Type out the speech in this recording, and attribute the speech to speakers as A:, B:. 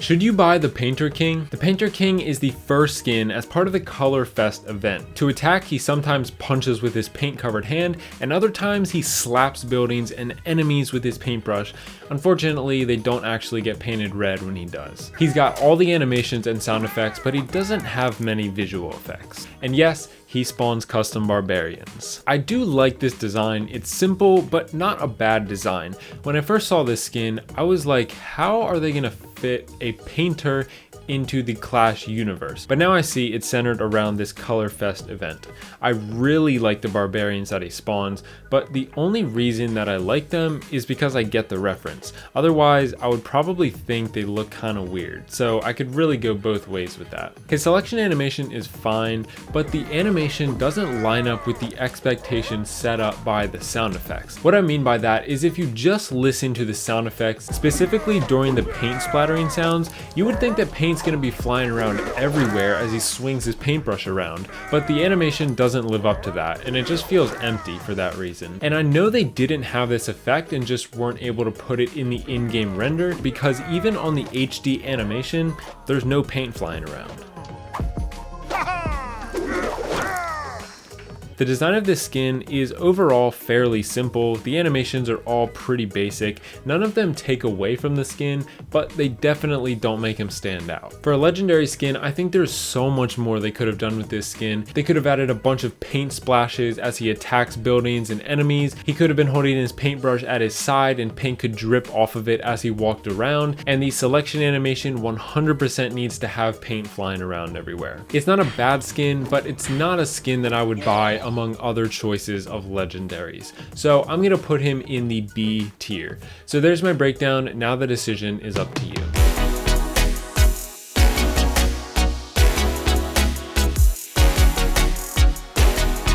A: Should you buy the Painter King? The Painter King is the first skin as part of the Color Fest event. To attack, he sometimes punches with his paint-covered hand, and other times he slaps buildings and enemies with his paintbrush. Unfortunately, they don't actually get painted red when he does. He's got all the animations and sound effects, but he doesn't have many visual effects. And yes, he spawns custom barbarians. I do like this design. It's simple, but not a bad design. When I first saw this skin, I was like, how are they gonna fit a painter into the Clash universe? But now I see it's centered around this Color Fest event. I really like the barbarians that he spawns, but the only reason that I like them is because I get the reference. Otherwise, I would probably think they look kind of weird, so I could really go both ways with that. His selection animation is fine, but the animation doesn't line up with the expectations set up by the sound effects. What I mean by that is if you just listen to the sound effects, specifically during the paint splattering sounds, you would think that paint's gonna be flying around everywhere as he swings his paintbrush around, but the animation doesn't live up to that, and it just feels empty for that reason. And I know they didn't have this effect and just weren't able to put it in the in-game render, because even on the HD animation, there's no paint flying around. The design of this skin is overall fairly simple. The animations are all pretty basic. None of them take away from the skin, but they definitely don't make him stand out. For a legendary skin, I think there's so much more they could have done with this skin. They could have added a bunch of paint splashes as he attacks buildings and enemies. He could have been holding his paintbrush at his side and paint could drip off of it as he walked around. And the selection animation 100% needs to have paint flying around everywhere. It's not a bad skin, but it's not a skin that I would buy among other choices of legendaries. So I'm gonna put him in the B tier. So there's my breakdown. Now the decision is up to you.